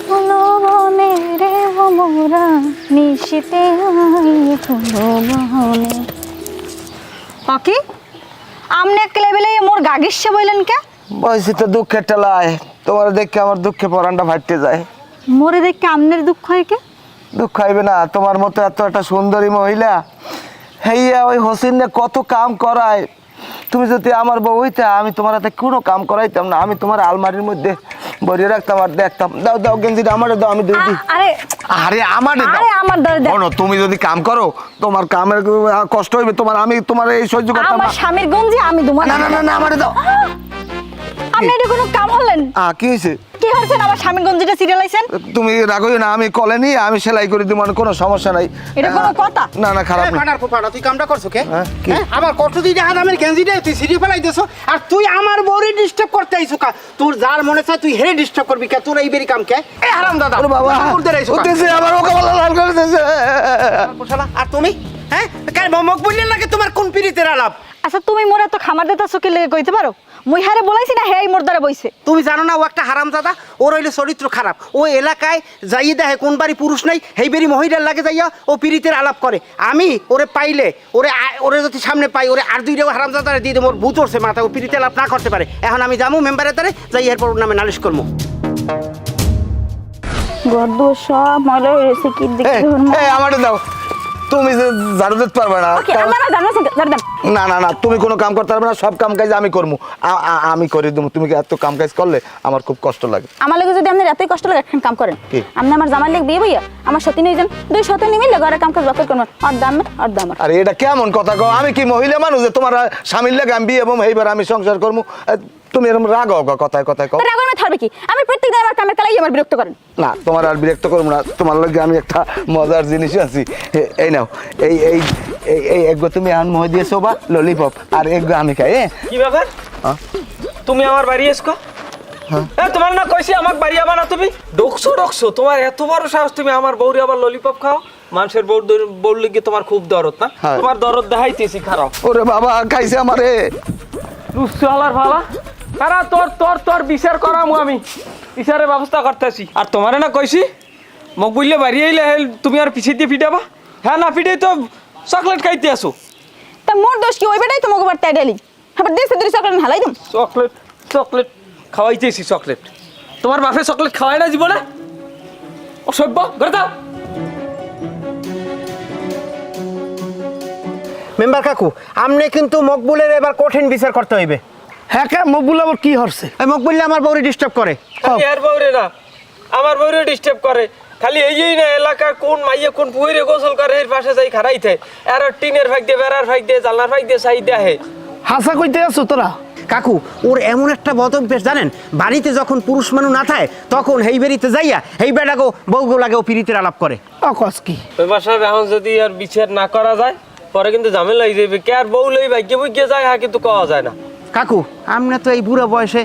ফুল বনে রে মোরা নিশিতে ফুল বনে। কি আমনে এক লেভেলে মোর গাগিসে বইলেন কে? বয়সে তো দুঃখের টেলায়, তোমার দেখে আমার দুঃখে পরানটা ফাটতে যায়। মোরে দেখে আমনের দুঃখ হয় কে? দুঃখ হইবে না, তোমার মতো এত একটা সুন্দরী মহিলা হেইয়া ওই হোসেনে কত কাম করায়। তুমি যদি আমার বউ হইতে আমি তোমার হাতে কোনো কাম করাইতাম না। আমি তোমার আলমারির মধ্যে ভরিয়ে রাখতাম আর দেখতাম। দাও দাও গেঞ্জিটা আমারে দাও, আমি দিই। আরে আরে আমারে দাও। আরে আমার দাও। শোনো, তুমি যদি কাম করো তোমার কামের কষ্ট হইবে তোমার, আমি তোমার এই সহ্য করতাম না। আমার স্বামীর গঞ্জি আমি তোমার না না না না আমারে দাও। আপনি এটা কোনো কাম হলেন? কি হয়েছে? কি হচ্ছেন? আমার স্বামীর গঞ্জিটা সিরিয়াল আইছেন? তুমি রাগই না, আমি কলে নিয়ে আমি সেলাই করে দিব, কোনো সমস্যা নাই। এটা কোনো কথা? না না খারাপ না। ফাটার ফাটা তুই কামটা করছো কে? হ্যাঁ, কি? আমার কষ্ট দিয়ে হাত আমার গেঞ্জিটা তুই সিঁড়ি ফেলাই দিছো আর তুই আমার বউরে ডিস্টার্ব করতে আইছো কা? তোর যার মনে চায় তুই হেরে ডিস্টার্ব করবি কে? তোর এই বেরি কাম কে? এই হারাম দাদা ওরে বাবা করতে আইছো কা? ওতেছে আমার ওকে বলা লাল করে দিয়েছে। শালা, আর তুমি হ্যাঁ কাই মমক বললেন নাকি তোমার কোন পিরিতের আলাপ? আচ্ছা তুমি মোরে তো খামার দিতাছো কি লেগে কইতে পারো? মুই হারে বলাইছি না হেই মোর দ্বারা বইছে? তুমি জানো না ও একটা হারামজাদা, ওর হইলে চরিত্র খারাপ। ও এলাকায় যাইয়ে দেখে কোন বাড়ি পুরুষ নাই সেই বাড়ি মহিলার লাগে যাইয়া ও পিরিতের আলাপ করে। আমি ওরে পাইলে ওরে যদি সামনে পাই ওরে আর দুইটা হারামজাদারে দিয়ে দেবো। ওর ভূত উঠছে মাথা, ও পিরিতের আলাপ না করতে পারে। এখন আমি যাবো মেম্বারের দ্বারে যাই এরপর ওর নামে নালিশ করবো। গর্দ সব ময়লা হয়েছে কি দেখতে আমারে দাও। তুমি যে ঝাড়ু দিতে পারবে না। ওকে আমার জানো জানতাম না না না তুমি কোনো কাম করতে পারবে না, সব কাম কাজ আমি করবো। আমি করে দেবো। তুমি এত কাম কাজ করলে আমার খুব কষ্ট লাগে। আমার লাগে যদি আপনার এতই কষ্ট লাগে একখান কাম করেন। আপনি আমার জামাই লাগে বিয়ে বইয়া আমার সাথে নিয়ে যান, দুই সাথে নিয়ে মিলে ঘরে কাম কাজ বাকর করবেন। আর দাম আর দাম। আরে এটা কেমন কথা কও? আমি কি মহিলা মানুষ যে তোমার স্বামীর লাগে আমি বিয়ে এবং এইবার আমি সংসার করবো? তুমি এরকম রাগ কথায় কথায় কও। রাগ আমি থাকবে কি? আমি প্রত্যেকদিন আমার কামের কালাই আমার বিরক্ত করেন। না তোমার আর বিরক্ত করবো না। তোমার লাগে আমি একটা মজার জিনিস আছি। এই নাও, এই এই এই এগো তুমি আন মহ দিয়েছো বা ললিপপ, আর এগো আমি খাই। কি ব্যাপার? তুমি আমার বাড়ি এসো? তোমার না কইছি আমাকে বাড়ি আবার না, তুমি ডকছো তোমার এত বড় সাহস তুমি আমার বউরে আবার ললিপপ খাও? মানুষের বউর লিগে তোমার খুব দরদ না? তোমার দরদ দেখাইতেছি খারাপ। ওরে বাবা খাইছে আমারে রুসলার ভাবা কারা তোর তোর তোর বিচার করামু, আমি বিচারের ব্যবস্থা করতেছি। আর তোমারে না কইছি মোক বললে বাড়ি আইলে তুমি আর পিছিয়ে দিয়ে ফিটাবা? হ্যাঁ না ফিটাই তো চকলেট খাইতে আসো। তা মোর দোষ কি? ওই বেটাই তোমাকে বাড়তে ডেলি আবার দেশে দুই চকলেট হালাই দিম। চকলেট চকলেট খাওয়াইতেছি চকলেট। তোমার বাপে চকলেট খাওয়াই না জীবনে? অসভ্য, ঘরে যাও। মেম্বার কাকু আমনে কিন্তু মকবুলের এবার কঠিন বিচার করতে হইবে। হ্যাঁ কে মকবুল আবার কি হচ্ছে? এই মকবুল আমার বউরে ডিস্টার্ব করে। এর বউরে না আমার বউরে ডিস্টার্ব করে। খালি এই না এলাকার কোন মাইয়ে কোন পুইরে গোসল করে এর পাশে যাই খারাই থাকে। আর টিনের ফাঁক দিয়ে বেড়ার ফাঁক দিয়ে জানলার ফাঁক দিয়ে চাই দেহে। হাসা কইতে আছো তোরা? কাকু ওর এমন একটা বদ অভ্যেস জানেন, বাড়িতে যখন পুরুষ মানুষ না থাকে তখন এই বাড়িতে যাইয়া এই বেটাকে বউগো লাগে ও পিরিতের আলাপ করে। অকস কি ওই বাসার এখন যদি আর বিচার না করা যায় পরে কিন্তু ঝামেলা হয়ে যাবে। কে আর বউ লই ভাগ্যে বুঝিয়ে যায় হ্যাঁ কিন্তু কওয়া যায় না। কাকু আপনি তো এই বুড়ো বয়সে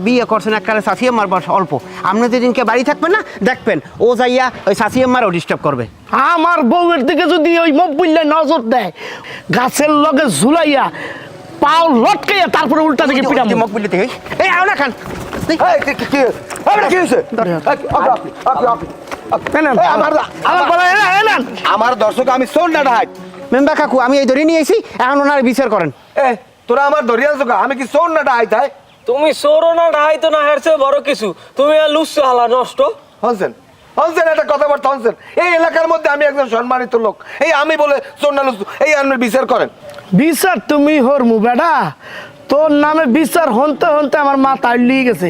বিয়ে করছেন, এককালে শাশি আম্মার বয়স অল্প। আপনি যেদিনকে বাড়ি থাকবেন না দেখবেন ও যাইয়া ওই শাশি আম্মারও ডিস্টার্ব করবে। আমার বউয়ের দিকে যদি ওই মকবুল্লা নজর দেয় গাছের লগে ঝুলাইয়া পাও লটকাইয়া তারপরে উল্টা দিকে পিটাম। মকবুল থেকে এই আও না খান। কি হয়েছে? আমার দর্শক আমি সোল না ঢাক। মেম্বার কাকু আমি এই ধরে নিয়ে এসি, এখন ওনার বিচার করেন। তোরা আমার ধরিয়া আছো? আমি কি সোল না ঢাই? তাই তুমি চোরও না ঢাই তো না হেরছে বড় কিছু। তুমি আর লুচ্ছো হালা নষ্ট হনসেন হনসেন একটা কথাবার্তা হনসেন। এই এলাকার মধ্যে আমি একজন সম্মানিত লোক, এই আমি বলে সোল না লুচ্ছু, এই আপনি বিচার করেন। বিচার তুমি হরমু বেটা, তোর নামে বিচার হনতে হনতে আমার মাথা লিয়ে গেছে।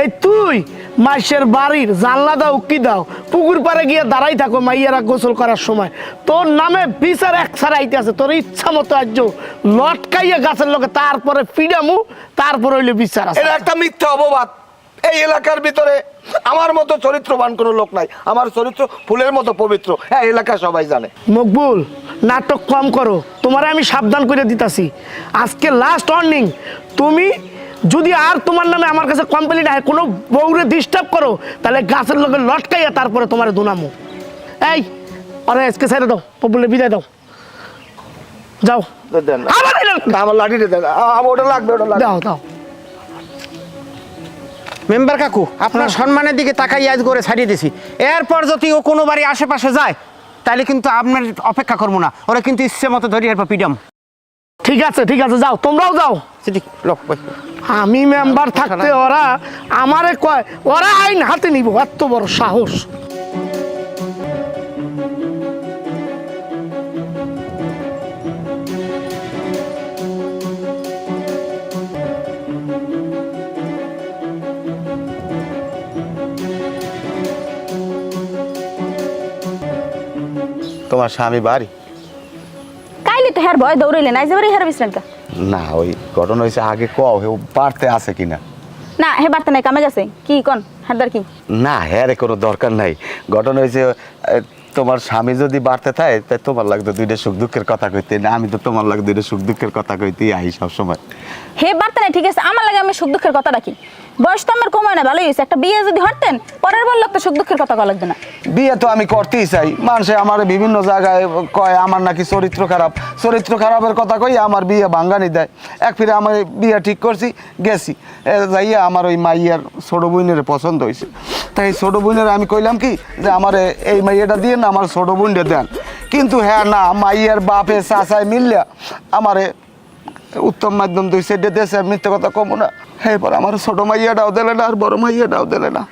এই তুই মাইশের বাড়ির জানলা দাও কি দাও পুকুর পাড়ে গিয়ে দাঁড়াই থাকো মাইয়ারা গোসল করার সময়, তোর নামে বিচার এক ছাড়াইতে আছে। তোর ইচ্ছা মতো আজ লটকাইয়া গাছের লোকে তারপরে ফিডামু, তারপরে হইলে বিচার আছে। এটা একটা মিথ্যা অপবাদ। এই এলাকার ভিতরে আমার মতো চরিত্রবান কোনো লোক নাই। আমার চরিত্র ফুলের মতো পবিত্র, হ্যাঁ এলাকা সবাই জানে। মকবুল নাটক কম করো, তোমার আমি সাবধান করে দিতাছি। আজকে লাস্ট ওয়ার্নিং, তুমি যদি আর তোমার নামে আমার কাছে কমপ্লেইন হয় কোনো বউরে ডিস্টার্ব করো তাহলে গাছের লোকে লটকাইয়া তারপরে তোমার দুনামো। এই আরে আজকে ছেড়ে দাও, পপুলে বিদায় দাও, যাও। আমার লাঠিটা দেন, আমার ওটা লাগবে, ওটা লাগবে। দাও দাও। মেম্বার কাকু আপনার সম্মানের দিকে তাকাই আজ করে ছাড়িয়ে দিছি, এরপর যদি ও কোনো বাড়ি আশেপাশে যায় তাহলে কিন্তু আপনার অপেক্ষা করবো না, ওরা কিন্তু ইচ্ছে মতো ধরি এরপর পিডাম। ঠিক আছে যাও, তোমরাও যাও। লোক আমি মেম্বার থাকতে ওরা আমারে কয়, ওরা আইন হাতে নিব, এত বড় সাহস। তোমার স্বামী বাড়ি? কাইলে তো হ্যার ভয় দৌড়াইলে নাই যে বাড়ি হ্যার বিশ্রাম কা না, ওই ঘটনা হয়েছে আগে কও ও বাড়তে আছে কিনা। না হে বাড়তে নাই কামে গেছে কি কোন হারদার কি না হ্যাঁ রে, কোনো দরকার নাই। ঘটনা হয়েছে তোমার স্বামী যদি বাড়তে থাকে তাই তোমার লাগতো দুইটা সুখ দুঃখের কথা কইতে, না আমি তো তোমার লাগতো দুইটা সুখ দুঃখের কথা কইতেই আই সবসময়। হে বাড়তে নাই ঠিক আছে, আমার লাগে আমি সুখ দুঃখের কথা রাখি, বয়স তো আমার কমায় না, ভালোই হয়েছে। একটা বিয়ে যদি হরতেন পরের বার লোক তো সুখ দুঃখের কথা কওয়া লাগবে না। বিয়ে তো আমি করতেই চাই, মানুষে আমার বিভিন্ন জায়গায় কয় আমার নাকি চরিত্র খারাপ, চরিত্র খারাপের কথা কই আমার বিয়ে ভাঙ্গানি দেয়। এক ফিরে আমার বিয়ে ঠিক করছি, গেছি যাইয়া আমার ওই মাইয়ার ছোট বোনের পছন্দ হয়েছে, তাই ছোট বোনের আমি কইলাম কি যে আমার এই মাইয়াটা দিয়ে না আমার ছোট বোনটা দেন, কিন্তু হ্যাঁ না মাইয়ার বাপে চাচায় মিললে আমারে উত্তম মাধ্যম দুই সাইডে দেশে মিথ্যে কথা কমো না। এরপর আমার ছোট মাইয়াটাও দিলে না আর বড় মাইয়াটাও দিলে না।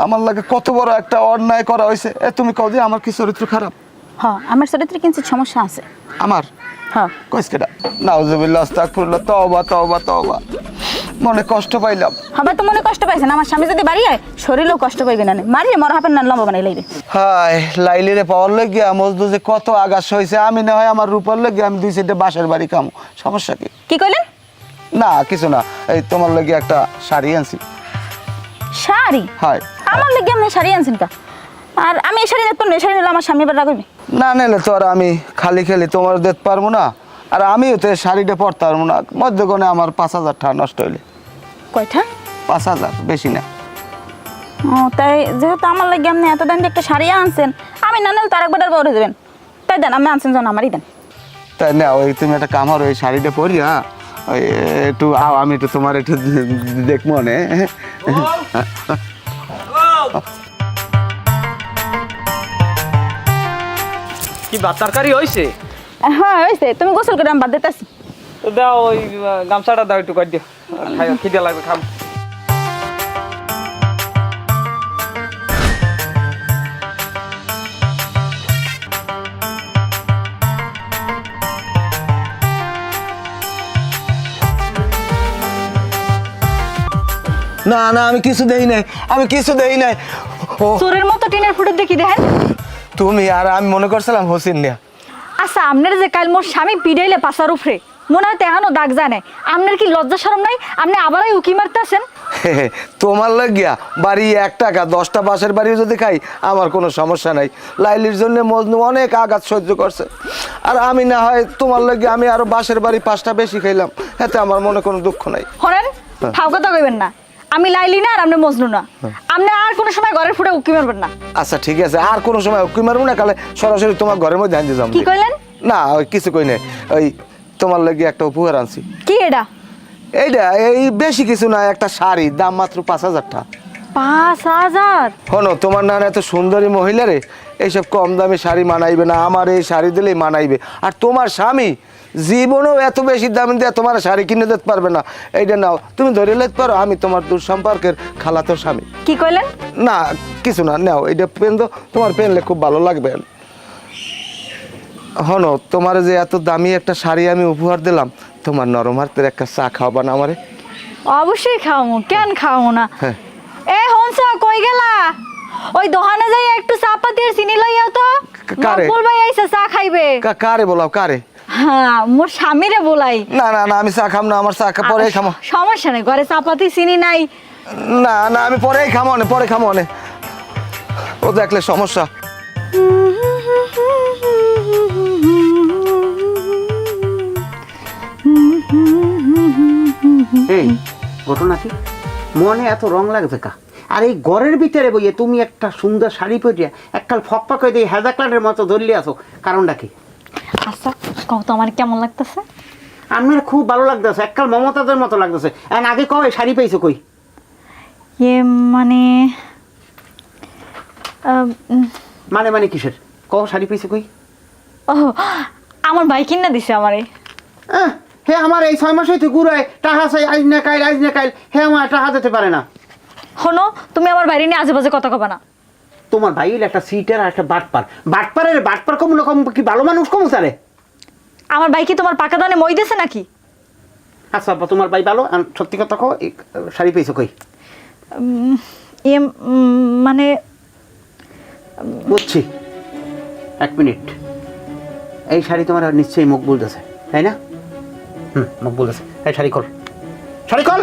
আমার লাগে কত বড় একটা অন্যায় করা হয়েছে। তুমি কও যে আমার কি চরিত্র খারাপ? হ্যাঁ আমার চরিত্রে কিঞ্চিত সমস্যা আছে। আমার হ্যাঁ কইস কেডা? নাউজুবিল্লাহ আস্তাগফিরুল্লাহ, তওবা তওবা তওবা, মনে কষ্ট পাইলাম। হবে তো মনে কষ্ট পাইছেন, আমার স্বামী যদি বাড়ি হয় শরীরেও কষ্ট পাইবে না, মারিয়ে মরা হাপের না লম্বা বানাই লাইবে। হায় লাইলিরে পাওয়ার লাগিয়া মজদু যে কত আগাছ হয়েছে, আমি না হয় আমার রূপার লাগিয়া আমি দুই সাইডে বাসের বাড়ি খামো, সমস্যা কি? কি কইলেন? না কিছু না, এই তোমার লাগিয়া একটা শাড়ি আনছি। শাড়ি? হায় আমার লাগে আপনি শাড়ি আনছেন কা? আর আমি এই শাড়ি দেখতে না, এই শাড়ি নিলে আমার স্বামী এবার রাখবে। না নিলে তো আর আমি খালি খালি তোমার দেখতে পারবো না, আর আমিও তো এই শাড়িটা পরতে পারবো না। মধ্যগণে আমার 5,000 টাকা নষ্ট হইলে। কয়টা? 5,000, বেশি না। ও তাই যেহেতু আমার লাগে আপনি এত দাম দিয়ে একটা শাড়ি আনছেন, আমি না নিলে তার একবার বড় দেবেন, তাই দেন আমি আনছেন যখন আমারই দেন। তাই না ওই তুমি একটা কাম করো, ওই শাড়িটা পরি, হ্যাঁ ওই একটু আও, আমি একটু তোমার একটু দেখবো নে। কি ভাত তরকারি হয়েছে? হ্যাঁ হয়েছে, তুমি গোসল করে আমি বাদ দিতেছি। তো দাও ওই গামছাটা দাও একটু করে দিও, খাই খিদে লাগবে খাম। না না আমি কিছু দেই নাই, আমি কিছু দেই নাই। ও চোরের মতো টিনের ফুটো দেখি দেখেন। তুমি আর আমি মনে করছিলাম হোসেন নিয়া। আচ্ছা আপনার যে কাল মোর স্বামী পিড়াইলে পাশার উপরে মনে হয় এখনো দাগ জানে, আপনার কি লজ্জা শরম নাই? আপনি আবারই উকি মারতেছেন। তোমার লাগিয়া বাড়ি 1 টাকা 10টা বাসের বাড়ি যদি খাই আমার কোনো সমস্যা নাই। লাইলির জন্য মজনু অনেক আঘাত সহ্য করছে, আর আমি না হয় তোমার লাগিয়া আমি আরো বাসের বাড়ি 5টা বেশি খাইলাম, এতে আমার মনে কোনো দুঃখ নাই। হরেন ফাও কথা কইবেন না, আমি লাইলি না আর আপনি মজনু না, আপনি আর কোনো সময় ঘরের ফুটে উকি মারবেন না। আচ্ছা ঠিক আছে, আর কোনো সময় উকি মারবো না, কালে সরাসরি তোমার ঘরের মধ্যে আনতে যাবো। কি কইলেন? না ওই কিছু কই নাই, ওই তোমার লাগিয়া একটা উপহার আনছি। কি এটা? এইটা এই বেশি কিছু না, একটা শাড়ি, দাম মাত্র 5,000 টাকা। 5,000? শোনো তোমার নানা এত সুন্দরী মহিলা রে, এইসব কম দামি শাড়ি মানাইবে না, আমার এই শাড়ি দিলেই মানাইবে। আর তোমার স্বামী জীবনেও এত বেশি দাম দিয়ে তোমার শাড়ি কিনে দিতে পারবে না। এইটা নাও, তুমি ধরে নিতে পারো আমি তোমার দূর সম্পর্কের খালাতো স্বামী। কি কইলেন? না কিছু না, নাও এইটা পেন তো, তোমার পেনলে খুব ভালো লাগবে। হনো তোমার যে এত দামি একটা শাড়ি আমি উপহার দিলাম, তোমার নরম হাতের একটা চা খাওয়াবা না আমারে? অবশ্যই খাওয়ামু, কেন খাওয়ামু না। হ্যাঁ। এ হনস কই গেলা? ওই দোকানে যাই একটু চা পাতি আর চিনি লইয়াও তো। কারে? মকবুল ভাই আইছে চা খাইবে। কারে বলাও কারে? হ্যাঁ মোর স্বামীরে বলাই। না না না আমি চা খাম না, আমার চা পরে খামো। সমস্যা নেই, ঘরে চা পাতি চিনি নাই। না না আমি পরেই খামো না, পরে খামো না, ও দেখলে সমস্যা। এই ঘটনা কি মনে এত রং লাগছে কা? আর এই ঘরের ভিতরে বইয়ে তুমি একটা সুন্দর শাড়ি পরিয়া এককাল ফকফক হয়ে দিয়ে হেজাক্লানের মতো ধরলে আসো, কারণটা কি? আচ্ছা কও তো আমার কেমন লাগতেছে? আমার খুব ভালো লাগতেছে, এককাল মমতাদের মতো লাগতেছে। আর আগে কয় শাড়ি পাইছো কই? ইয়ে মানে মানে কিসের কও শাড়ি পাইছে কই? ও আমার ভাই কিনা দিছে আমারে। হে আমার এই 6 মাস হইতে ঘুরায় টাকা চাই আজ না কাইল হে আমার টাকা দিতে পারে না। শোনো তুমি আমার বাইরে নিয়ে আজে বাজে কথা কবা না। তোমার ভাই হইলে একটা সিটার আর একটা বাটপার কম রকম কি ভালো মানুষ কম স্যারে? আমার ভাই কি তোমার পাকা দানে মই দিছে নাকি? আচ্ছা আব্বা তোমার ভাই ভালো আর সত্যি কথা কও এই শাড়ি পাইছো কই? ইয়ে মানে বুঝছি, 1 মিনিট। এই শাড়ি তোমার নিশ্চয়ই মুখ বলতেছে তাই না? মুখ বলতেছে। এই শাড়ি খোল, শাড়ি খোল।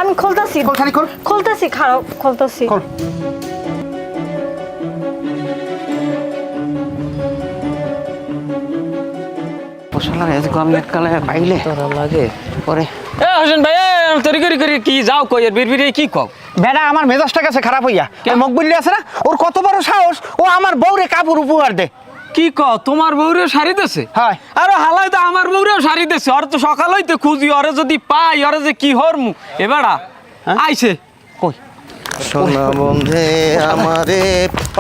আমি খুলতাছি শাড়ি খোল খুলতাছি খারাপ খুলতাছি। খোল। শালার এত কম কালে পাইলে তোরা লাগে পরে। এ হোসেন ভাই তরি করি কি যাও কই এর বিড়বিড়ে কি কও? বেড়া আমার মেজাজটা গেছে খারাপ হইয়া। মুখ বললি আছে না, ওর কত বড় সাহস, ও আমার বউরে কাপড় উপহার দে। কি ক তোমার বউরেও শাড়ি দেছে? হয়। আরে হালাই তো আমার বউরেও শাড়ি দেছে। ওর তো সকাল হইতে খুঁজি, ওরে যদি পাই ওরে যে কি হরমু এবারা আইছে কই সোনা বন্ধে আমারে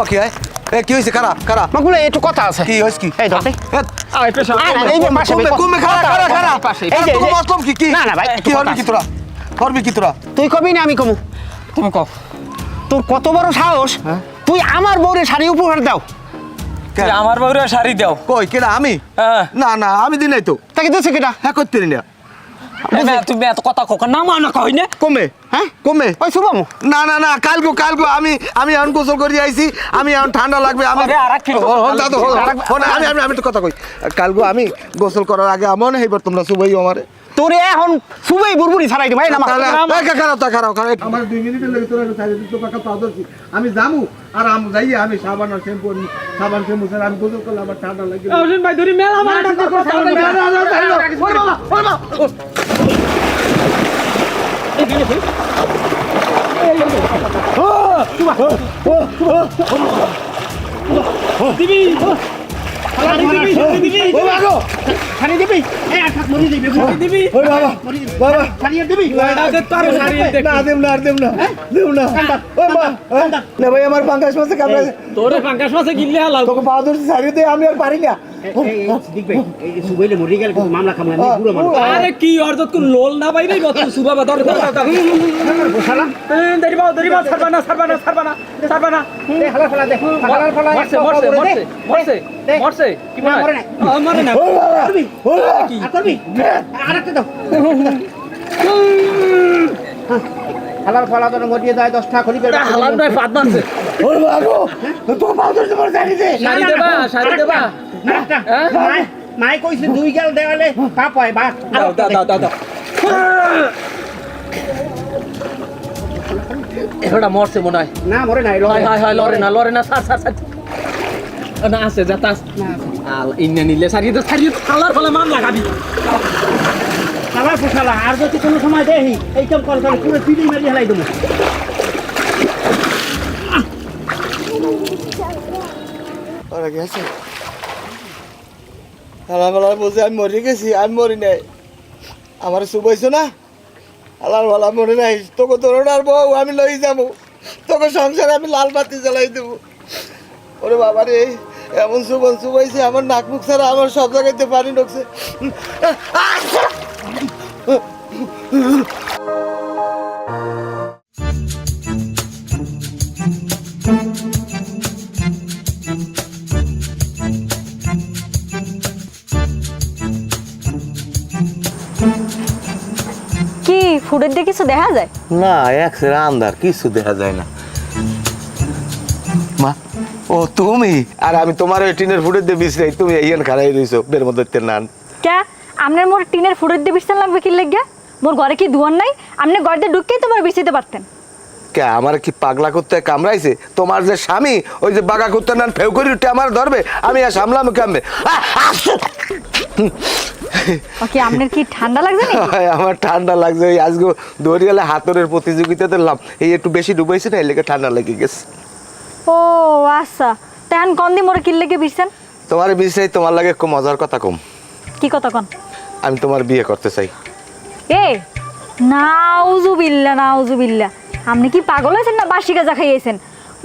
ও কি হয়? এ কি হইছে? কারা মাগুলো একটু কথা আছে। কি হইছে? কি এই ধরতে আই পেছন এই যে মাসে কমে খারা পাশে। এই যে মতলব কি না ভাই কি হরবি কি তোরা? তুই কবি না আমি কমু? তুমি কও তোর কত বড় সাহস, তুই আমার বউরে শাড়ি উপহার দাও? যে আমার বউরেও শাড়ি দাও? কই কেডা আমি? হ্যাঁ না আমি দিই নাই তো। তাকে দিচ্ছে কিটা? হ্যাঁ করতে না তুমি এত কথা কও না মা না কই না কমে হ্যাঁ কমে ওই শুভমু না কালগো আমি এখন গোসল করে আইছি। আমি এখন ঠান্ডা লাগবে। আমি আরে আরেক কি আমি তো কথা কই। কালগো আমি গোসল করার আগে আমন হেইবার তোমরা সুবই আমারে তোরে এখন শুভই বুড়বুড়ি ছাড়াই দিবা। এই না খারাপ আমার 2 মিনিটের লাগে তোরা সাইডে তো পাকা পাও দছি। আমি জামু আর আমি যাইয়া আমি সাবান শ্যাম্পু ছাড়া আমি গোসল করলে আমার ঠান্ডা লাগে। হোসেন ভাই ধরি মেলা মারা দিবি ছাড়ি দিবি এই আঠাক মরি যাইবে দিবি ওই বাবা ছাড়িয়ে দিবি দেব না ও মা না ভাই আমার পাঙ্কাশ মাছে কামড়াছে। তোরে পাঙ্কাশ মাছে গিললে হালাও তোকে পাও ধরছি ছাড়িয়ে দে, আমি আর পারি না। দেখবে এই সুবইলে মরি গেল মামলা কামলা আমি পুরো মানুষ। আরে কি অর্ধ কোন লোল না বাইরে গত সুবা ধর বসালা দরিবা ছাড়বা না দে হালা ফলা দে হালা ফলা মরছে কি মরে না মরে না করবি কি করবি আরেকটা দাও হালার ফলা তো মরিয়ে যায় 10 টাকা খরিবে হালার ভাই পাত মারছে ওরে বাগো তোকে পাও ধরছি মোর ছাড়ি দে। শাড়ি দেবা মাই কইছে 2 গেল দেওয়ালে পাপ হয় বা দাও এবারে মরছে মনে হয়। না মরে নাই হয় লরে না সার না আছে যাতাস আল ইন্নে নিলে সারিয়ে হালার ফলে মামলা খাবি। হালা ফুসালা আর যদি কোনো সময় দেহি এইরকম কল করে পুরো পিড়ি মারি হেলাই দেবো। ওরা গেছে হালার বলছে আমি মরে গেছি। আমি মরি নাই, আমার শুভইছো না। হালার ভালা মরে নাই। তোকে তোর বউ আমি লই যাবো, তোকে সংসারে আমি লাল বাতি জ্বালাই দেবো। ওরে বাবা রে এমন শুভাইছে আমার নাক মুখ ছাড়া আমার সব জায়গাতে পানি ঢুকছে। কি ফুডের দিয়ে কিছু দেখা যায়? না একসের আন্দার কিছু দেখা যায় না। মা ও তুমি আর আমি তোমার ওই টিনের ফুটের দিয়ে বিছরাই, তুমি এইখান খারাই রইছো বের মধ্যে নান। কে আপনার মোর টিনের ফুডের দিয়ে বিছান লাগবে কি লাগিয়া? মোর ঘরে কি দুয়ার নাই? আপনি ঘর দিয়ে ঢুককেই তোমার বিছিতে পারতেন। কে আমার কি পাগলা করতে কামড়াইছে? তোমার যে স্বামী ওই যে বাগা করতে নান ফেউ করে উঠে আমার ধরবে, আমি আর সামলাম কামবে। ওকে আপনার কি ঠান্ডা লাগছে নাকি? আমার ঠান্ডা লাগছে। ওই আজকে দড়িয়ালে হাতরের প্রতিযোগিতা দিলাম, এই একটু বেশি ডুবাইছে না, এই লেগে ঠান্ডা লেগে গেছে। ও আচ্ছা তেন কোন দি মোর কি লেগে বিছান? তোমার বিষয়ে তোমার লাগে খুব মজার কথা কম। কি কথা কোন? আমি তোমার বিয়ে করতে চাই। এ নাউজুবিল্লাহ নাউজুবিল্লাহ, আপনি কি পাগল হয়েছেন না বাসি গাঁজা খাইয়েছেন?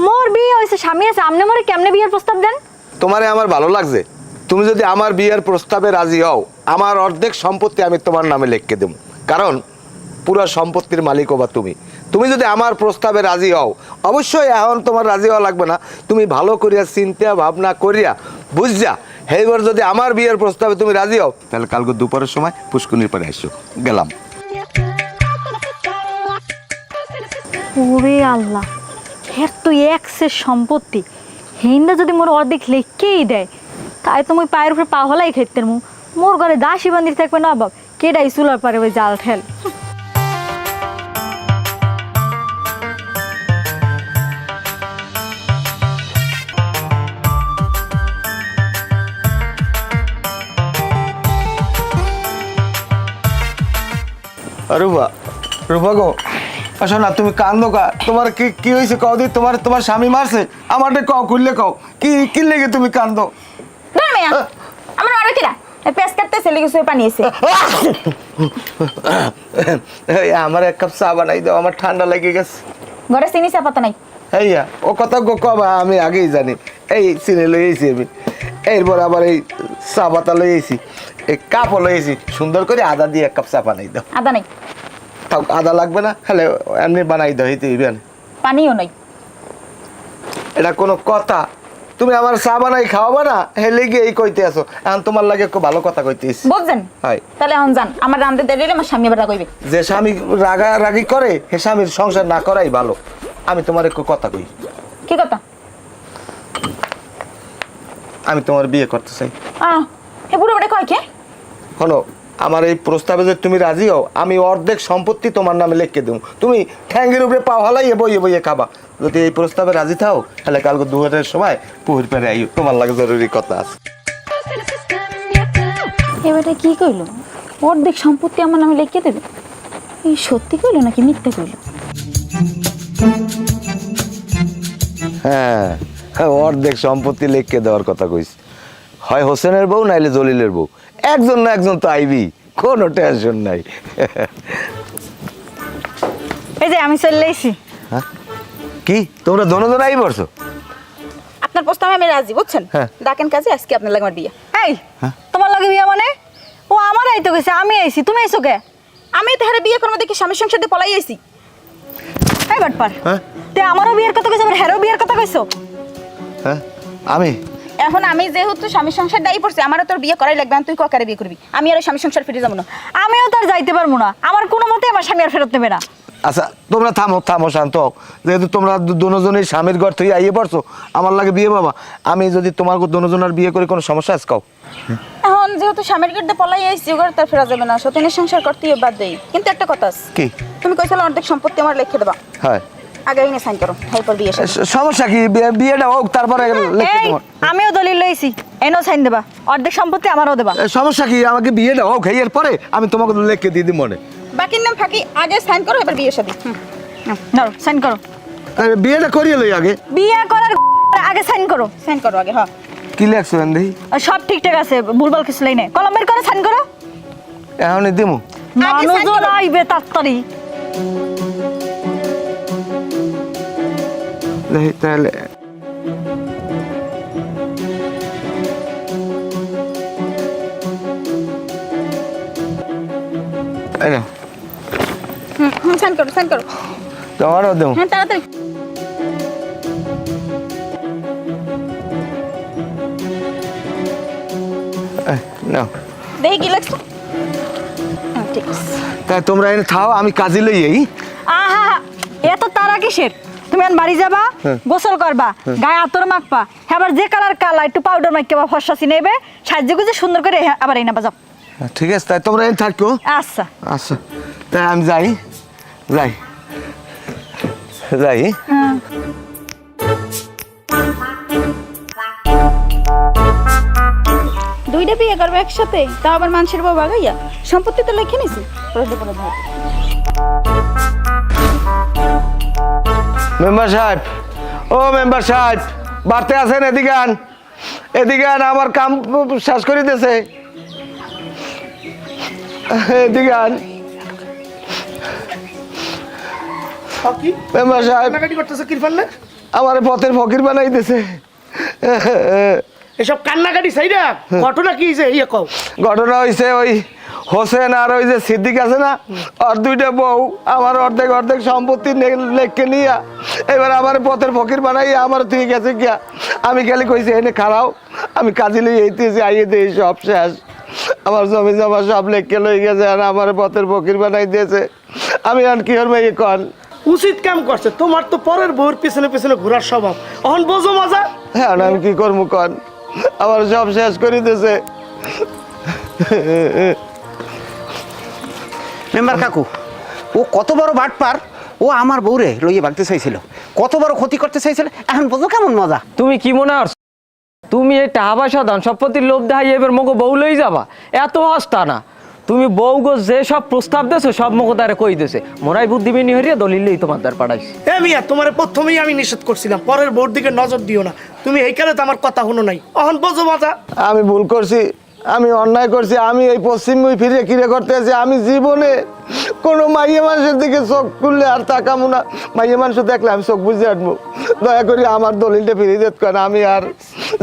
মোর বিয়ে হয়েছে, স্বামী আছে, আপনি মোরে কেমনে বিয়ের প্রস্তাব দেন? তোমারে আমার ভালো লাগছে। তুমি যদি আমার বিয়ের প্রস্তাবে রাজি হও, আমার অর্ধেক সম্পত্তি আমি তোমার নামে লিখে দেব, কারণ পুরো সম্পত্তির মালিক হবা তুমি। তুমি যদি আমার প্রস্তাবে রাজি হও, অবশ্যই এখন তোমার রাজি হওয়া লাগবে না, তুমি ভালো করিয়া চিন্তা ভাবনা করিয়া বুঝছা এইবার যদি আমার বিয়ের প্রস্তাবে তুমি রাজি হও, তাহলে কালকে দুপুরের সময় পুষ্কুনির পারে আসো। গেলাম। ওরে আল্লাহ, হের তো এক্সের সম্পত্তি, হেন্দা যদি মোর অর্ধেক লেখকেই দেয়, তাই তো মুই পায়ের উপরে পা হলাই খেতে মোর ঘরে দাসী বান্দির থাকবে না বাপ, কেডাই চুলার পারে ওই জাল ঠেল। রূপা, রূপা গো, আসো না, তুমি কান্দো কা? তোমার কি কি হয়েছে কও দি? তোমার স্বামী মারছে? আমারটা কও, খুললে কও, কি লেগে তুমি কান্দো? ধর মিয়া, আমার আরো কিরা এই পেস কাটতে ছেলে কিছু পানি এসে। আমার এক কাপ চা বানাই দাও, আমার ঠান্ডা লেগে গেছে। ঘরে চিনি চা পাতা নাই। এইয়া ও কথা গো কবা, আমি আগেই জানি। এই চিনি লইয়েছি আমি, এরপর আবার এই চা পাতা লইয়েছি, এই কাপও লইয়েছি, সুন্দর করে আদা দিয়ে এক কাপ চা বানাই দাও। আদা নাই, তাও আদা লাগবে না, হলে এমনি বানাই দাও। হইতে হইবেন, পানিও নাই। এটা কোনো কথা? তুমি আমার চা বানাই খাওয়াবা না, হেলে গিয়ে এই কইতে আসো। এখন তোমার লাগে খুব ভালো কথা কইতেছি। বুঝছেন? হয় তাহলে এখন যান, আমার রান্ধতে দেরি হলে আমার স্বামী এবার কইবে। যে স্বামী রাগারাগি করে হে স্বামীর সংসার না করাই ভালো। আমি তোমার একটু কথা কই। কি কথা? আমি তোমার বিয়ে করতে চাই। হে বুড়ো বেটা কয় কে? শোনো, আমার এই প্রস্তাবে যদি তুমি রাজি হও, আমি অর্ধেক সম্পত্তি তোমার নামে লিখে দেবো। তুমি ঠ্যাঙ্গের উপরে পা হালাইয়ে বইয়ে বইয়ে খাবা। যদি এই প্রস্তাবে রাজি থাও, তাহলে কালকে দুপুরের সময় পুকুর পাড়ে আইও, তোমার লাগে জরুরি কথা আছে। এবারে কি কইলো? অর্ধেক সম্পত্তি আমার নামে লিখে দেবে? এই সত্যি কইলো নাকি মিথ্যে কইলো? হ্যাঁ, অর্ধেক সম্পত্তি লিখে দেওয়ার কথা কইস। হয় হোসেনের বউ নাইলে জলিলের বউ, একজন না একজন তো আইবি, কোনো টেনশন নাই। এই যে আমি চলে এসেছি। হ্যাঁ, কি তোমরা দোনো আই পড়ছো? আপনার প্রস্তাবে আমি রাজি, বুঝছেন? হ্যাঁ। ডাকেন কাজে, আজকে আপনার লাগে আমার বিয়ে। এই তোমার লগে বিয়া মানে? ও আমার আইতো গেছে, আমি আইছি, তুমি আইছো কে? আমি তো হারে বিয়ে করবো দেখি স্বামীর সংসার দিয়ে পলাই আইছি। এই বাটপার, হ্যাঁ তে আমারও বিয়ের কথা কইছো, আবার হেরও বিয়ের কথা কইছো? হ্যাঁ, আমি এখন আমি যেহেতু স্বামীর সংসার দায়ী পড়ছি, আমারও তোর বিয়ে করাই লাগবে। তুই ককারে বিয়ে করবি? আমি আর স্বামীর সংসার ফিরে যাবো না। আমিও তার যাইতে পারবো না, আমার কোনো মতে আমার স্বামী আর ফেরত নেবে না। আচ্ছা তোমরা থামো শান্ত হও। যেহেতু তোমরা দুজনেই স্বামীর ঘর থেকে আইয়ে পড়ছো, আমার লাগে বিয়ে বাবা। আমি যদি তোমার দুজনের বিয়ে করে কোনো সমস্যা আছে কাও? এখন যেহেতু স্বামীর গড়তে পলাই আইছি, ওগর তার ফেরা যাবে না। সতীনের সংসার করতেই বাদ দেই। কিন্তু একটা কথা আছে। কি? তুমি কইছিলে অর্ধেক সম্পত্তি আমার লিখে দেবা। হ্যাঁ, আগে এনে সাইন করো, তারপর বিয়ে শেষ। সমস্যা কি? বিয়েটা হোক, তারপরে লিখে এই তোমার। আমিও দলিল লইছি, এনো সাইন দেবা, অর্ধেক সম্পত্তি আমারও দেবা। সমস্যা কি? আমাকে বিয়েটা হোক, এর পরে আমি তোমাকে লিখে দিয়ে দিই মনে। বাকির নাম ফাঁকি, আগে সাইন করো, এবার বিয়ে শাদী। নাও সাইন করো। বিয়েটা করিয়ে লই আগে। বিয়ে করার আগে সাইন করো। সাইন করো আগে। হ্যাঁ, কি লেখছো এন্দি? সব ঠিকঠাক আছে, ভুলভাল কিছু নাই। কলম বের করে সাইন করো। এখনই দিমু। আগে sign মানুষজন করো। আইবে তাড়াতাড়ি। তাহলে সাইন করো, সাইন করো। তোমারও দেবো। হ্যাঁ, তাড়াতাড়ি। নাও, দেখি কি লাগছে। হ্যাঁ, ঠিক আছে। তাই তোমরা এনে থাও, আমি কাজে লই এই। আহা, এত তারা কিসের? তুমি এখন বাড়ি যাবা, গোসল করবা, গায়ে আতর মাখবা, আবার যে কালার কালা একটু পাউডার মাখবা, ফর্সাসি নেবে, সাহায্য গুজে সুন্দর করে আবার এই নাবা যাও। ঠিক আছে, তাই তোমরা এনে থাকো। আচ্ছা আচ্ছা, তাই আমি যাই। দুইটা বিয়ে করবে একসাথে, তাও আবার মানুষের বউ বাগাইয়া। সম্পত্তি তো লিখে নিছি। মেম্বার সাহেব, ও মেম্বার সাহেব, বাড়তে আছেন? এদিকে আন, আমার কাম শেষ করে দিয়েছে। এদিকে আন। কি মেম্বার সাহেব কান্নাকাটি করতেছে কি পারলে আমার পথের ফকির বানাই দিছে। এসব কান্নাকাটি সাইডা ঘটনা কি হইছে ইয়ে কও। ঘটনা হয়েছে ওই হোসেন আর ওই যে সিদ্দিক আছে না, আর দুইটা বউ আমার অর্ধেক অর্ধেক সম্পত্তি লেখকে নিয়ে এবার আমার পথের ফকির বানাই আমার তুই গেছে গিয়া। আমি খালি কইছি এনে খারাও, আমি কাজে লই এইতেছি আইয়ে দিই সব শেষ। আমার জমি জমা সব লেখকে লই গেছে আর আমার পথের ফকির বানাই দিয়েছে। আমি আর কি হর মেয়ে কন উচিত কাম করছে, তোমার তো পরের বউর পিছনে পিছনে ঘোরার স্বভাব, এখন বোঝো মজা। হ্যাঁ আমি কি করবো কন, আমার সব শেষ করে দিয়েছে। মেম্বার কাকু, ও কত বড় বাটপার, ও আমার বউরে লইয়ে ভাগতে চাইছিল, কত বড় ক্ষতি করতে চাইছিল, এখন বোঝো কেমন মজা। তুমি কি মনে করছো তুমি এই টাকা পয়সা ধন সম্পত্তির লোভ দেখাই এবার মগো বউ লই যাবা? এত হস্তা না, তুমি বউ গো যে সব প্রস্তাব দেছো সব মগো তারে কই দিছে, মোরাই বুদ্ধিবিনী হরিয়া দলিলই তোমার দ্বার পাঠাইছি। এ মিয়া, তোমার প্রথমেই আমি নিষেধ করছিলাম পরের বউর দিকে নজর দিও না, তুমি এই কালে তো আমার কথা শুনো নাই, এখন বোঝো মজা। আমি ভুল করছি, আমি অন্যায় করছি, আমি এই পশ্চিমমুখী ফিরে কিরে করতে আছি। আমি জীবনে কোনো মাইয়া মানুষের দিকে চোখ খুললে আর তাকাবো না, মাইয়া মানুষ দেখলে আমি চোখ বুঝে আটবো। দয়া করি আমার দলিলটা ফিরিয়ে দিতে কারণ আমি আর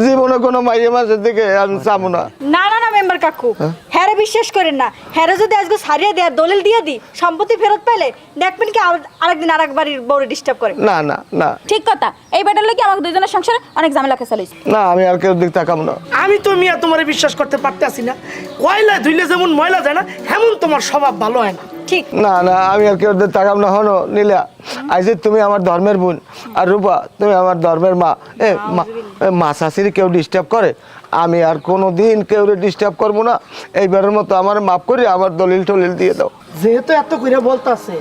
জীবনে কোনো মাইয়া মানুষের দিকে আমি চাবো না। না না না মেম্বার কাকু, হ্যারে বিশ্বাস করেন না, হ্যারে যদি আজকে সারিয়ে দেয় দলিল দিয়ে দিই সম্পত্তি ফেরত পেলে দেখবেন কি আরেকদিন আরেক বাড়ির বউরে ডিস্টার্ব করে। না না না ঠিক কথা, এই বেটার লাগি আমাকে দুইজনের সংসারে অনেক ঝামেলা খেসাল হইছে। না, আমি আর কেউ দিক তাকাবো না। আমি তো মিয়া তোমার বিশ্বাস করতে পারতেছি না, কয়লা ধুইলে যেমন ময়লা যায় না হেমন তোমার স্বভাব ভালো হয় না। ঠিক না না, আমি আর কেউ দিক তাকাবো না। হনো নীলা, আইসে তুমি আমার ধর্মের বোন, আর রূপা তুমি আমার ধর্মের মা। মা শাশুড়ি কেউ ডিস্টার্ব করে, আমি আর কোনো দিন কেউ ডিস্টার্ব করবো না। এইবারের মতো আমার মাফ করে আমার দলিল টলিল দিয়ে দাও। যেহেতু এত করে বলতাছে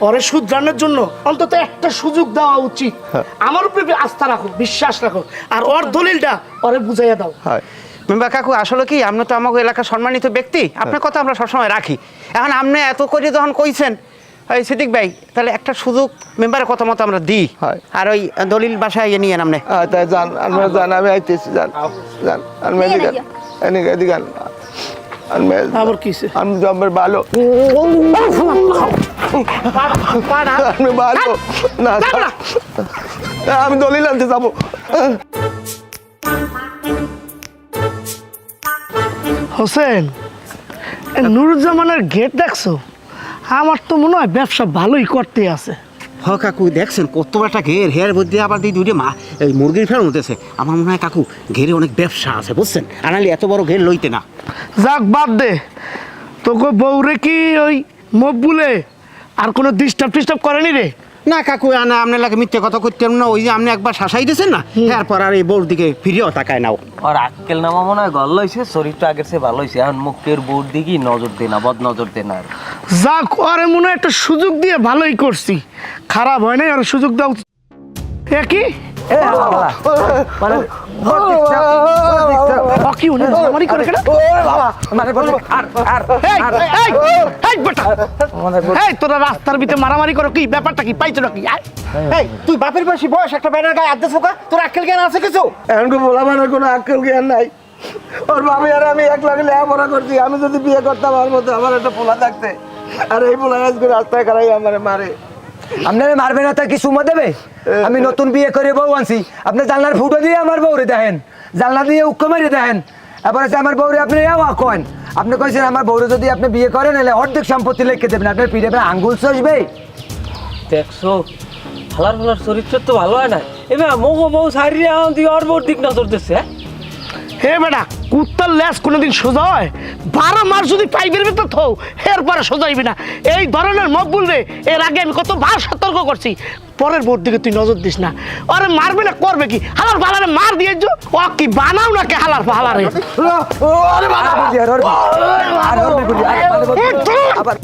ওরে শুধরানোর জন্য অন্তত একটা সুযোগ দেওয়া উচিত। আমার উপরে আস্থা রাখো, বিশ্বাস রাখো, আর ওর দলিলটা ওরে বুঝাইয়া দাও। হয় মেম্বার কাকু, আসলে কি আপনি তো আমাকে এলাকার সম্মানিত ব্যক্তি, আপনার কথা আমরা সবসময় রাখি। এখন আপনি এত করে যখন কইছেন ওই সিদ্দিক ভাই, তাহলে একটা সুযোগ মেম্বারের কথা মতো আমরা দিই, হয়। আর ওই দলিল বাসায় নিয়ে নামনে। তাই যান, আমরা যান, আমি আইতেছি, যান যান, আমি এদিকে এদিকে এদিকে আবার কিসে আমি জম্বের ভালো, আমি ভালো না, আমি দলিল আনতে যাবো। হোসেন, নুরুজ্জামানের গেট দেখছো? আমার তো মনে হয় ব্যবসা ভালোই করতে আছে। হ কাকু, দেখছেন কত একটা ঘের, হের মধ্যে আবার দুইটা মা এই মুরগির ফেরত হতেছে। আমার মনে হয় কাকু ঘেরে অনেক ব্যবসা আছে, বুঝছেন, আনালি এত বড় ঘের লইতে না। যাক বাদ দে, তোকে বউরে কি ওই মকবুলে আর কোনো ডিস্টার্ব টিস্টার্ব করেনি রে? না কাকু, আনা আপনার লাগে মিথ্যে কথা করতেন না, ওই যে আপনি একবার শাসাই দিয়েছেন না, এরপর আর এই বউর দিকে ফিরেও তাকায় নাও। আর আক্কেল নামা মনে হয় গল্ল হয়েছে, শরীরটা আগের চেয়ে ভালো হয়েছে, এখন মুখের বোর দিকেই নজর দে না, বদ নজর দে না। যাক, আরে মনে হয় একটা সুযোগ দিয়ে ভালোই করছি, খারাপ হয় নাই, আর সুযোগ দাও। কি কি উনি মারামারি করে কেন? তোরা রাস্তার ভিতরে মারামারি করো, কি ব্যাপারটা কি পাইছো নাকি? এই তুই বাপের বয়সী বয়স একটা বেড়ার গায়ে আদ্যা ফোকা, তোর আক্কেল জ্ঞান আছে কিছু? এখন বলা মানে কোনো আক্কেল জ্ঞান নাই। ওর ভাবি আর আমি এক লাগে লেখাপড়া করছি, আমি যদি বিয়ে করতাম আমার মতো আমার একটা পোলা থাকতে, আর এই পোলা আজকে রাস্তায় খারাই আমার মারে। আপনারে মারবে না, তার কি সুমা দেবে? আমি নতুন বিয়ে করে বউ আনছি, আপনি জানলার ফুটো দিয়ে আমার বউরে দেখেন, জানলা দিয়ে উক্ক মারিয়ে দেখেন, এবার আমার বউরে আপনি কেন আপনি কইছেন আমার বউরে যদি আপনি বিয়ে করেন এলে অর্ধেক সম্পত্তি লিখে দেবেন, আপনার পিঠে আঙ্গুল চসবে। দেখছো হালার ফালার চরিত্র তো ভালো হয় না, এবার মোগো বউ সারিয়ে দিয়ে ওর বউর দিক নজর দিচ্ছে। হে বেটা, কুত্তার ল্যাস কোনোদিন সোজা হয়? 12 মাস যদি পাইবের ভিতর থৌ, এরপরে সোজা হইবি না। এই ধরনের মকবুল রে এর আগে আমি কতবার সতর্ক করছি, পরের বোর দিকে তুই নজর দিস না। আরে মারবে না, করবে কি? হালার ভালারে মার দিয়েছ, ও কি বানাও নাকি হালার ভালারে? আবার